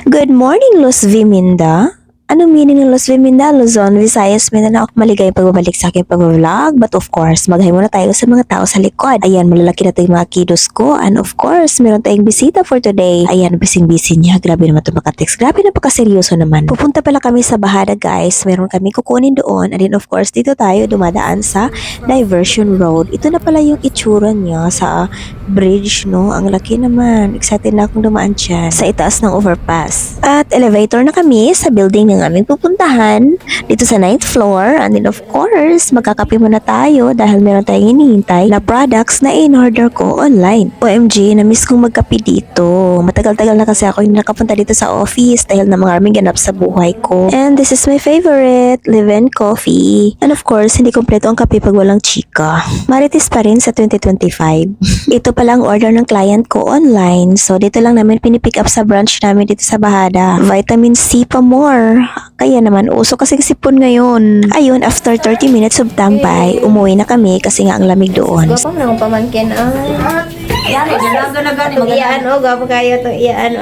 Good morning, Luz Viminda. Anong meaning ng Luz Viminda? Luzon, Visayas, Mindanao. Maligayang pagbabalik sa aking pag-vlog. But of course, maghay muna tayo sa mga tao sa likod. Ayan, malalaki na ito yung mga kiddos ko. And of course, meron tayong bisita for today. Ayan, bising-busy niya. Grabe naman ito makatext. Grabe, napakaseryoso naman. Pupunta pala kami sa Bahada, guys. Meron kami kukunin doon. And then of course, dito tayo dumadaan sa Diversion Road. Ito na pala yung itsura niya sa bridge, no? Ang laki naman. Excited na akong dumaan dyan sa itaas ng overpass. At elevator na kami sa building ng aming pupuntahan dito sa 9th floor. And then of course, magkakape muna tayo dahil meron tayong hinihintay na products na in-order ko online. OMG, na-miss kong magkape dito. Matagal-tagal na kasi ako yung nakapunta dito sa office dahil na mga raming ganap sa buhay ko. And this is my favorite, Live Coffee. And of course, hindi kompleto ang kape pag walang chika. Marites pa rin sa 2025. Ito pala ang order ng client ko online. So, dito lang namin pinipick up sa branch namin dito sa Bahada. Vitamin C pa more. Kaya naman, uso kasing sipon ngayon. Ayun, after 30 minutes of tambay, umuwi na kami kasi nga ang lamig doon. Gwapo na akong pamangkin, Yan, ganaga na gani. Iyaan, gwapo kayo to, iyaan,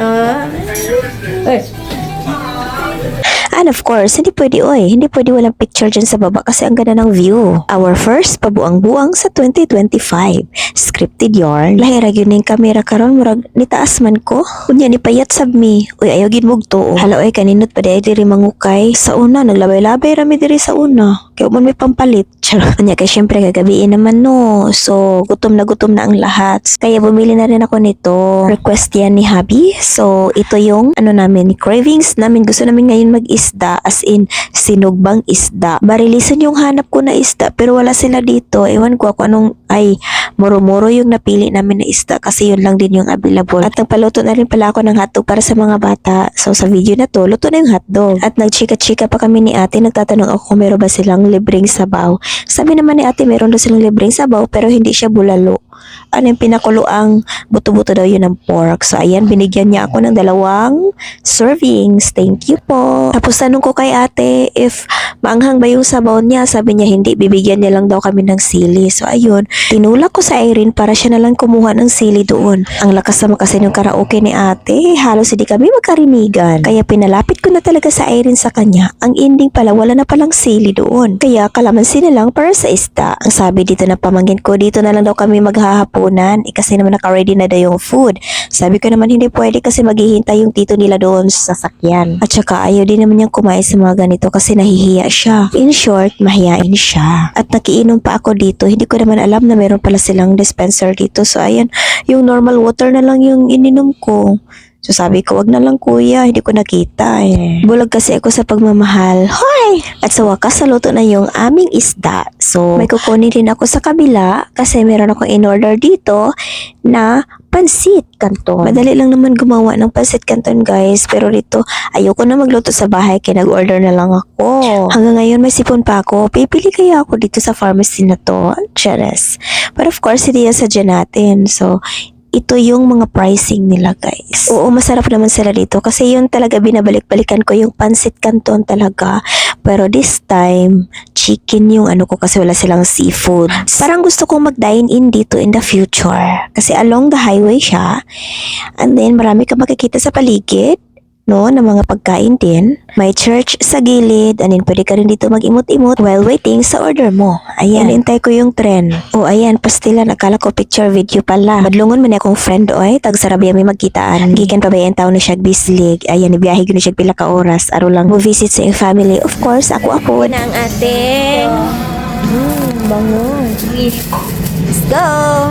Uy. And of course, hindi pwede walang picture dyan sa baba kasi ang ganda ng view. Our first pabuang-buang sa 2025. Scripted yarn. Lahira yun yung kamera karon murag nitaas man ko. Kunya ni payat sab mi. Uy, ayaw ginmog to. Halo ay kaninot pa diri mangukay. Sa una, naglabay-labay rami diri sa una. Kaya man may pampalit. Charot. Kanya kay syempre kagabiin naman no. So, gutom na ang lahat. Kaya bumili na rin ako nito. Request yan ni Habi. So, ito yung namin, cravings namin. Gusto namin ngayon mag-isda, as in sinugbang isda. Barilisan yung hanap ko na isda pero wala sila dito. Ewan ko anong muro-muro yung napili namin na isda kasi yun lang din yung available. At nagpaluto na rin pala ako ng hotdog para sa mga bata. So sa video na to, luto na yung hotdog. At nagchika-chika pa kami ni ate. Nagtatanong ako kung meron ba silang libreng sabaw. Sabi naman ni ate meron daw silang libreng sabaw pero hindi siya bulalo. Ano yung pinakulo ang buto-buto daw yun ng pork. So ayan, binigyan niya ako ng 2 servings. Thank you po. Tapos tanong ko kay ate if maanghang ba yung sabaw niya. Sabi niya hindi, bibigyan niya lang daw kami ng sili. So ayun, tinulak ko sa Irene para siya na lang kumuha ng sili doon. Ang lakas naman kasi ng karaoke ni ate. Halos hindi kami magkarinigan. Kaya pinalapit ko na talaga sa Irene sa kanya. Ang ending pala, wala na palang sili doon. Kaya kalamansi na lang para sa isda. Ang sabi dito na pamangkin ko, dito na lang daw kami maghahaponan. Kasi naman naka-ready na daw yung food. Sabi ko naman hindi pwede kasi maghihintay yung tito nila doon sa sasakyan. At saka ayaw din naman niyang kumain sa mga ganito kasi nahihiya siya. In short, mahiyain siya. At nakiinom pa ako dito. Hindi ko naman alam na meron pala silang dispenser dito. So ayan, yung normal water na lang yung ininom ko. So sabi ko, wag na lang kuya, hindi ko nakita Bulag kasi ako sa pagmamahal. Hoy! At sa wakas, saluto na yung aming isda. So may kukunin din ako sa kabila kasi meron akong in-order dito na pansit canton. Madali lang naman gumawa ng pansit canton guys. Pero dito, ayoko na magluto sa bahay kaya nag-order na lang ako. Hanggang ngayon may sipon pa ako. Pipili kaya ako dito sa pharmacy na to. Cheers. But of course, hindi yan sadya natin. So, ito yung mga pricing nila guys. Oo, masarap naman sila dito kasi yun talaga binabalik-balikan ko yung pansit canton talaga. Pero this time, chicken yung ko kasi wala silang seafood. Parang gusto kong mag-dine in dito in the future. Kasi along the highway siya. And then marami ka makikita sa paligid. No, ng mga pagkain din. May church sa gilid. And then pwede ka rin dito mag-imot-imot while waiting sa order mo. Ayan, hintay ko yung tren. O ayan, pastilan. Akala ko picture video pala. Madlungon man akong friend oy. Tagsarabi may magkitaan. Gikan pa ba yung taon na siya bislig. Ayan, ibiyahe ko na siya pila ka oras. Aro lang mo visit sa yung family. Of course, ako. Na ang ating bango. Let's go!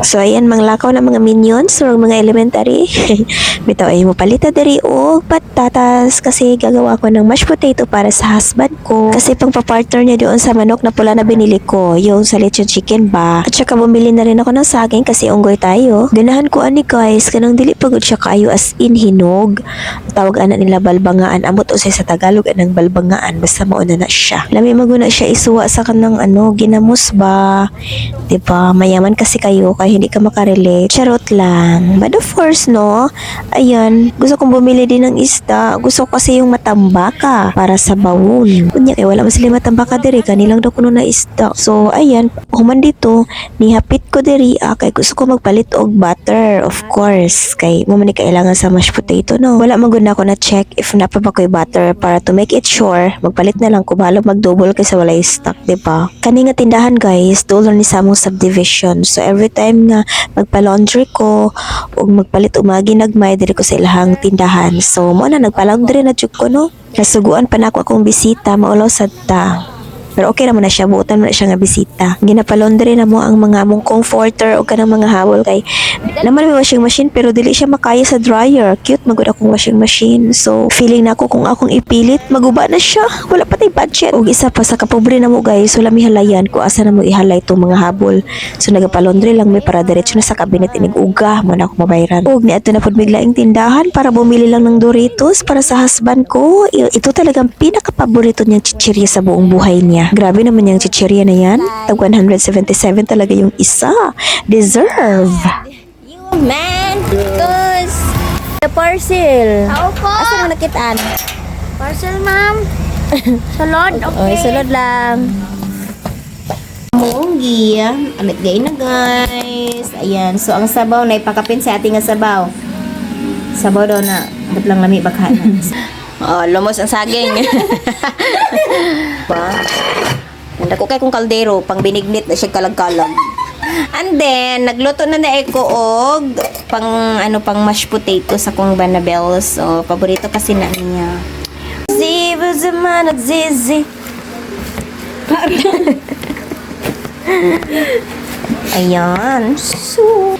So ayan, manglakaw na mga minions or mga elementary. Bitaw ay mo palita diri o patatas kasi gagawa ko ng mashed potato para sa husband ko. Kasi pang papartner niya doon sa manok na pula na binili ko, yung sa lechon chicken ba. At saka bumili na rin ako ng saging kasi unggoy tayo. Ganahan ko ani guys, kanang dili pagod siya kayo as in hinog. Tawag ana nila balbangaan. Amot usay sa Tagalog anang balbangaan basta mauna na siya. Lami maguna siya isuwa sa kanang ginamos ba. Diba? Mayaman kasi kayo kaya hindi ka makarelate. Charot lang. But of course, no, ayan, gusto kong bumili din ng isda. Gusto ko kasi yung matambaka para sa bawol. Kunya kay wala man sila matambaka diri, kanilang daw kuno na isda. So, ayan, human dito, nihapit ko diri, kay gusto ko magpalit og butter, of course. Kay mo man ni kailangan sa mashed potato, no. Wala man gud na ako na check if napa ba ko'y butter para to make it sure, magpalit na lang ko balo mag-double kaysa walay stock, di ba? Kani nga tindahan guys, dulo ni sa among subdivision. So every time nga magpa-laundry ko ug magpalit og mga ginagmay diri ko sa ilahang tindahan. So mo na nagpa-laundry na jud ko, no. Nasuguan pa na ako akong bisita, maulaw sad ta. Pero okay naman na siya, buutan mo na siya nga bisita. Ginapalondre na mo ang mga mong comforter o kanang mga habol kay naman may washing machine pero dili siya makaya sa dryer. Cute magud akong washing machine. So feeling na ako kung akong ipilit, maguba na siya. Wala pa tay budget. Ug isa pa sa kapobre na mo guys, wala mi halayan ko asa na mo ihalay itong mga habol. So nagapalondre lang may para diretso na sa cabinet inig uga mo na ako mabayran. Ug niadto na pud biglaing tindahan para bumili lang ng Doritos para sa husband ko. Ito talagang pinaka-paborito niyang chichirya sa buong buhay niya. Grabe naman yung chichirya na yan. Tag 177 talaga yung isa. Deserve. You man, cause the parcel. Opo. Asa mo nakitaan? Parcel, ma'am. Salod, Okay, sulod lang. Munggi, amit gay na guys. Ayan, so ang sabaw na ipakapin sa ating nga sabaw. Sabaw daw na, ba't lang lami bakhan. Oh, lumos ang saging. Ba? Nanda ko kay kong kaldero, pang binignit na siya kalag-kalag. And then, nagluto na ko og pang mashed potato sa kong Banabel. So, paborito kasi na niya. Zibu zaman at zizi. Ayan. So,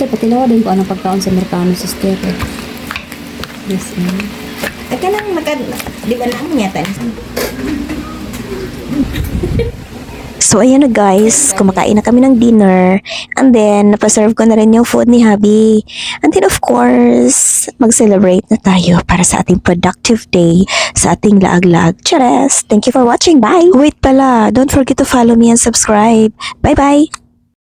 Sister, patilawa din ko anong pagkaon sa Amerikano, sister. Yes, Eka lang, di ba lang niya tan? So ayan na guys, kumakain na kami ng dinner. And then, napaserve ko na rin yung food ni Habi. And then of course, mag-celebrate na tayo para sa ating productive day sa ating laag-laag. Chares! Thank you for watching. Bye! Wait pala, don't forget to follow me and subscribe. Bye-bye!